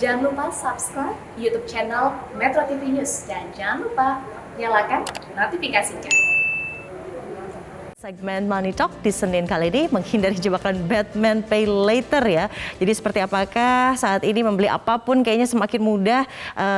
Jangan lupa subscribe YouTube channel Metro TV News dan jangan lupa nyalakan notifikasinya. Segmen Money Talk di Senin kali ini menghindari jebakan Batman Pay Later ya. Jadi seperti apakah saat ini membeli apapun kayaknya semakin mudah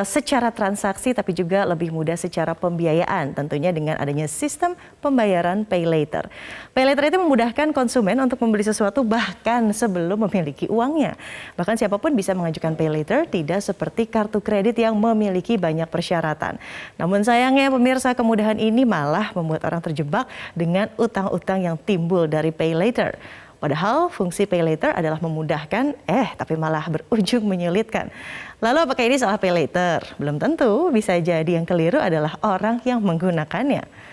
secara transaksi tapi juga lebih mudah secara pembiayaan. Tentunya dengan adanya sistem pembayaran Pay Later. Pay Later itu memudahkan konsumen untuk membeli sesuatu bahkan sebelum memiliki uangnya. Bahkan siapapun bisa mengajukan Pay Later, tidak seperti kartu kredit yang memiliki banyak persyaratan. Namun sayangnya pemirsa, kemudahan ini malah membuat orang terjebak dengan utang-utang yang timbul dari Pay Later. Padahal fungsi Pay Later adalah memudahkan, tapi malah berujung menyulitkan. Lalu apakah ini salah Pay Later? Belum tentu, bisa jadi yang keliru adalah orang yang menggunakannya.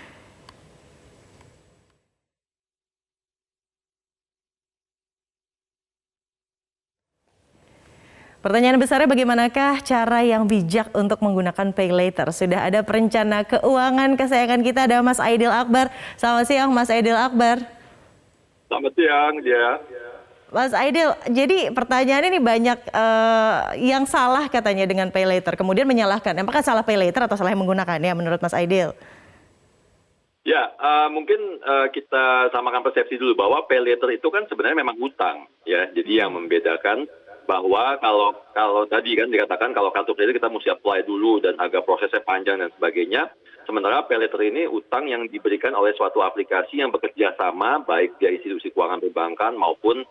Pertanyaan besarnya, bagaimanakah cara yang bijak untuk menggunakan Pay Later? Sudah ada perencana keuangan kesayangan kita, ada Mas Aidil Akbar. Selamat siang Mas Aidil Akbar. Selamat siang, dia. Mas Aidil, jadi pertanyaan ini banyak yang salah katanya dengan Pay Later, kemudian menyalahkan. Apakah salah Pay Later atau salah yang menggunakannya menurut Mas Aidil? Ya, mungkin kita samakan persepsi dulu bahwa Pay Later itu kan sebenarnya memang hutang, ya. Jadi yang membedakan bahwa kalau tadi kan dikatakan kalau kartu kredit kita mesti apply dulu dan agak prosesnya panjang dan sebagainya. Sementara Pay Later ini utang yang diberikan oleh suatu aplikasi yang bekerja sama baik dia institusi keuangan perbankan maupun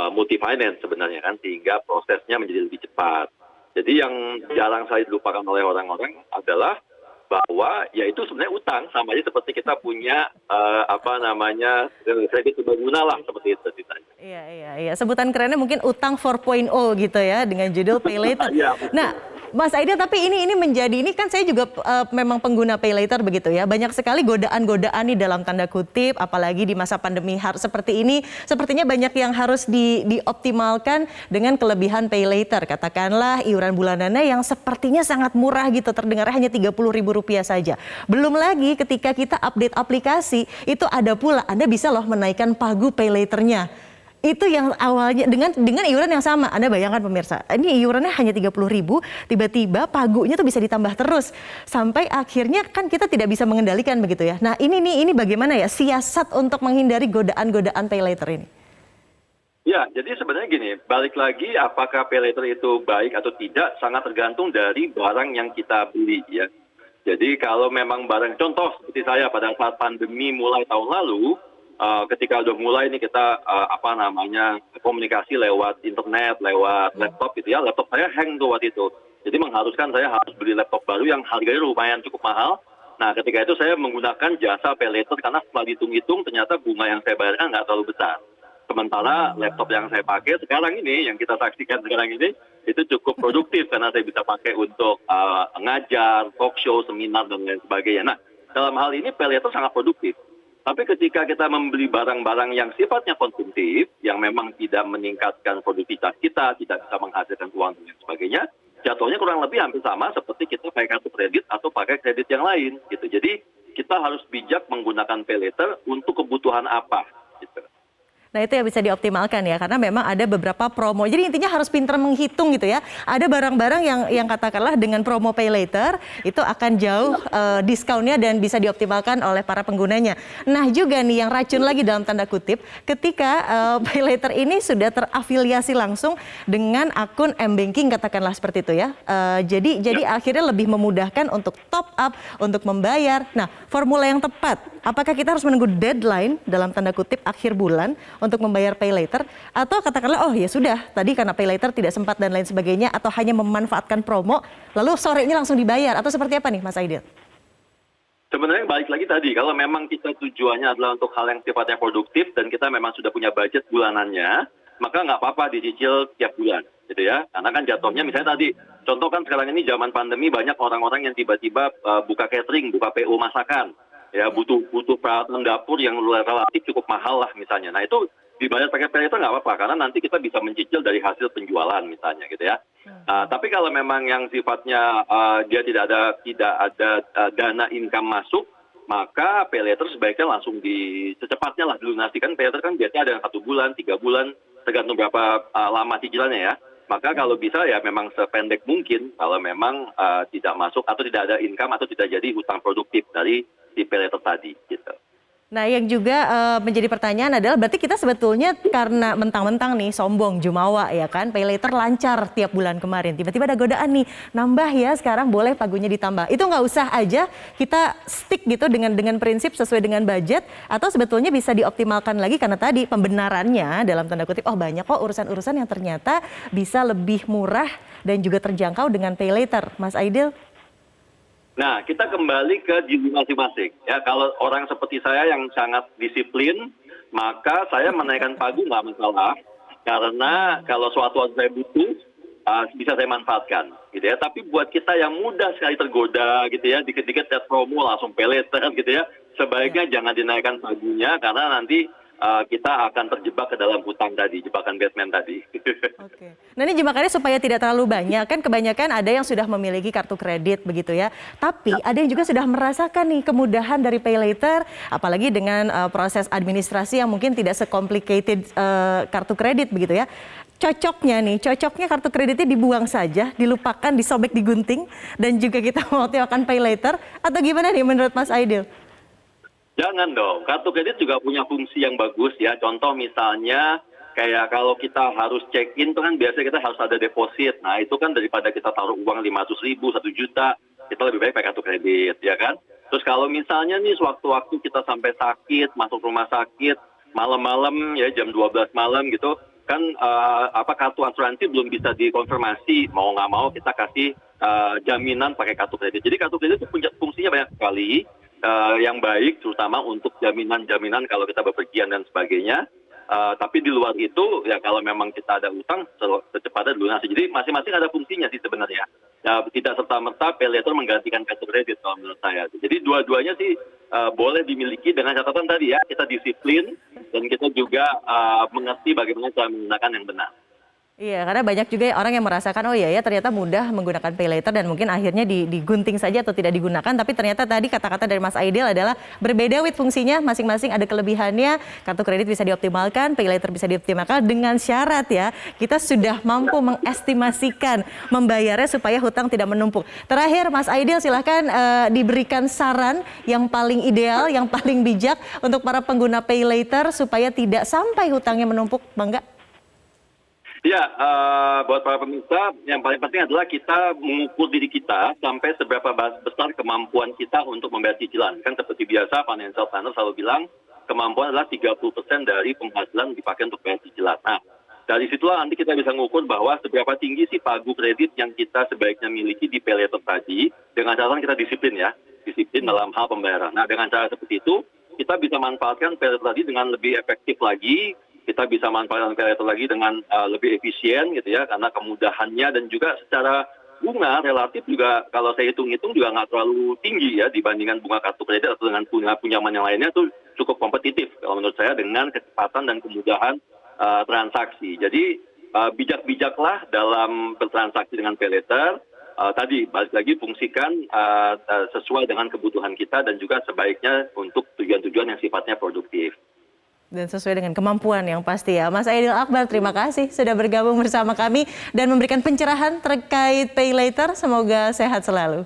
multi finance sebenarnya kan, sehingga prosesnya menjadi lebih cepat. Jadi yang jarang sekali dilupakan oleh orang-orang adalah bahwa ya itu sebenarnya utang, sama aja seperti kita punya kredit serbaguna lah, seperti itu ceritanya. Iya. Sebutan kerennya mungkin utang 4.0 gitu ya, dengan judul Pay Later. Nah, Mas Aidil, tapi ini menjadi, ini kan saya juga memang pengguna Pay Later begitu ya. Banyak sekali godaan-godaan nih dalam tanda kutip, apalagi di masa pandemi seperti ini. Sepertinya banyak yang harus dioptimalkan dengan kelebihan Pay Later. Katakanlah iuran bulanannya yang sepertinya sangat murah gitu, terdengarnya hanya Rp30.000 saja. Belum lagi ketika kita update aplikasi, itu ada pula Anda bisa loh menaikkan pagu Pay Later-nya. Itu yang awalnya dengan iuran yang sama. Anda bayangkan pemirsa, ini iurannya hanya Rp30.000, tiba-tiba pagunya tuh bisa ditambah terus. Sampai akhirnya kan kita tidak bisa mengendalikan begitu ya. Nah ini bagaimana ya siasat untuk menghindari godaan-godaan Pay Later ini? Ya, jadi sebenarnya gini, balik lagi apakah Pay Later itu baik atau tidak sangat tergantung dari barang yang kita beli ya. Jadi kalau memang barang, contoh seperti saya pada saat pandemi mulai tahun lalu, ketika udah mulai nih kita komunikasi lewat internet, lewat laptop gitu ya, laptop saya hang tuh waktu itu. Jadi mengharuskan saya harus beli laptop baru yang harganya lumayan cukup mahal. Nah ketika itu saya menggunakan jasa Pay Later karena setelah dihitung-hitung ternyata bunga yang saya bayarkan nggak terlalu besar. Sementara laptop yang saya pakai sekarang ini, yang kita saksikan sekarang ini, itu cukup produktif karena saya bisa pakai untuk ngajar, talk show, seminar, dan lain sebagainya. Nah dalam hal ini Pay Later sangat produktif. Tapi ketika kita membeli barang-barang yang sifatnya konsumtif, yang memang tidak meningkatkan produktivitas kita, tidak bisa menghasilkan uang dan lain sebagainya, jatuhnya kurang lebih hampir sama seperti kita pakai kartu kredit atau pakai kredit yang lain. Gitu. Jadi kita harus bijak menggunakan Pay Later untuk kebutuhan apa. Gitu. Nah itu yang bisa dioptimalkan ya, karena memang ada beberapa promo. Jadi intinya harus pintar menghitung gitu ya. Ada barang-barang yang katakanlah dengan promo Pay Later itu akan jauh diskonnya dan bisa dioptimalkan oleh para penggunanya. Nah juga nih yang racun lagi dalam tanda kutip, ketika Pay Later ini sudah terafiliasi langsung dengan akun M-Banking katakanlah seperti itu ya. Jadi akhirnya lebih memudahkan untuk top up, untuk membayar. Nah formula yang tepat, apakah kita harus menunggu deadline dalam tanda kutip akhir bulan untuk membayar Pay Later, atau katakanlah oh ya sudah tadi karena Pay Later tidak sempat dan lain sebagainya, atau hanya memanfaatkan promo lalu sorenya langsung dibayar, atau seperti apa nih Mas Aidil? Sebenarnya balik lagi tadi, kalau memang kita tujuannya adalah untuk hal yang sifatnya produktif dan kita memang sudah punya budget bulanannya, maka nggak apa-apa dicicil tiap bulan, gitu ya. Karena kan jatuhnya misalnya tadi, contoh kan sekarang ini zaman pandemi banyak orang-orang yang tiba-tiba buka catering, buka PO masakan, ya butuh peralatan dapur yang relatif cukup mahal lah misalnya. Nah itu dibayar pakai Pay Later nggak apa-apa, karena nanti kita bisa mencicil dari hasil penjualan misalnya, gitu ya. Tapi kalau memang yang sifatnya dia tidak ada dana income masuk, maka Pay Later sebaiknya langsung secepatnya lah dilunasi. Kan Pay Later kan biasanya ada yang 1 bulan, 3 bulan, tergantung berapa lama cicilannya ya. Maka kalau bisa ya memang sependek mungkin kalau memang tidak masuk atau tidak ada income atau tidak jadi hutang produktif dari si pay later tadi gitu. Nah, yang juga menjadi pertanyaan adalah berarti kita sebetulnya karena mentang-mentang nih sombong, jumawa ya kan, pay later lancar tiap bulan kemarin. Tiba-tiba ada godaan nih, nambah ya sekarang boleh pagunya ditambah. Itu nggak usah aja kita stick gitu dengan prinsip sesuai dengan budget atau sebetulnya bisa dioptimalkan lagi karena tadi pembenarannya dalam tanda kutip, oh banyak kok urusan-urusan yang ternyata bisa lebih murah dan juga terjangkau dengan pay later. Mas Aidil? Nah, kita kembali ke diri masing-masing. Ya, kalau orang seperti saya yang sangat disiplin, maka saya menaikkan pagu nggak masalah. Karena kalau suatu waktu saya butuh, bisa saya manfaatkan. Gitu ya. Tapi buat kita yang mudah sekali tergoda, gitu ya, dikit-dikit lihat promo langsung pay later, gitu ya, sebaiknya jangan dinaikkan pagunya karena nanti kita akan terjebak ke dalam hutang tadi, jebakan Batman tadi. Oke. Nah ini jebakannya supaya tidak terlalu banyak, kan kebanyakan ada yang sudah memiliki kartu kredit begitu ya. Tapi ada yang juga sudah merasakan nih kemudahan dari pay later, apalagi dengan proses administrasi yang mungkin tidak se-complicated kartu kredit begitu ya. Cocoknya kartu kreditnya dibuang saja, dilupakan, disobek, digunting, dan juga kita mengoptimalkan pay later, atau gimana nih menurut Mas Aidil? Jangan dong, kartu kredit juga punya fungsi yang bagus ya. Contoh misalnya kayak kalau kita harus check-in itu kan biasanya kita harus ada deposit. Nah itu kan daripada kita taruh uang 500.000, 1 juta, kita lebih baik pakai kartu kredit ya kan. Terus kalau misalnya nih sewaktu-waktu kita sampai sakit, masuk rumah sakit, malam-malam ya jam 12 malam gitu, kan kartu asuransi belum bisa dikonfirmasi, mau nggak mau kita kasih jaminan pakai kartu kredit. Jadi kartu kredit itu punya fungsinya banyak sekali. Yang baik terutama untuk jaminan-jaminan kalau kita bepergian dan sebagainya. Tapi di luar itu ya kalau memang kita ada utang secepatnya dilunasi. Jadi masing-masing ada fungsinya sih sebenarnya. Ya, tidak serta-merta pay later menggantikan kartu kredit kalau menurut saya. Jadi dua-duanya sih boleh dimiliki dengan catatan tadi ya, kita disiplin dan kita juga mengerti bagaimana cara menggunakan yang benar. Iya, karena banyak juga orang yang merasakan, oh iya ya ternyata mudah menggunakan pay later dan mungkin akhirnya digunting saja atau tidak digunakan. Tapi ternyata tadi kata-kata dari Mas Aidil adalah berbeda with fungsinya, masing-masing ada kelebihannya. Kartu kredit bisa dioptimalkan, pay later bisa dioptimalkan dengan syarat ya. Kita sudah mampu mengestimasikan membayarnya supaya hutang tidak menumpuk. Terakhir Mas Aidil silahkan diberikan saran yang paling ideal, yang paling bijak untuk para pengguna pay later supaya tidak sampai hutangnya menumpuk, Bangga. Ya, buat para pemirsa, yang paling penting adalah kita mengukur diri kita sampai seberapa besar kemampuan kita untuk membayar cicilan. Kan seperti biasa, financial planner selalu bilang, kemampuan adalah 30% dari penghasilan dipakai untuk bayar cicilan. Nah, dari situlah nanti kita bisa mengukur bahwa seberapa tinggi sih pagu kredit yang kita sebaiknya miliki di pay later tadi, dengan catatan kita disiplin ya, disiplin dalam hal pembayaran. Nah, dengan cara seperti itu, kita bisa manfaatkan pay later tadi dengan lebih efektif lagi. Kita bisa manfaatkan pay later lagi dengan lebih efisien gitu ya, karena kemudahannya dan juga secara bunga relatif juga kalau saya hitung-hitung juga nggak terlalu tinggi ya dibandingkan bunga kartu kredit atau dengan bunga pinjaman yang lainnya tuh cukup kompetitif kalau menurut saya dengan kecepatan dan kemudahan transaksi. Jadi bijak-bijaklah dalam bertransaksi dengan pay later. Tadi balik lagi fungsikan sesuai dengan kebutuhan kita dan juga sebaiknya untuk tujuan-tujuan yang sifatnya produktif. Dan sesuai dengan kemampuan yang pasti ya. Mas Aidil Akbar, terima kasih sudah bergabung bersama kami dan memberikan pencerahan terkait pay later. Semoga sehat selalu.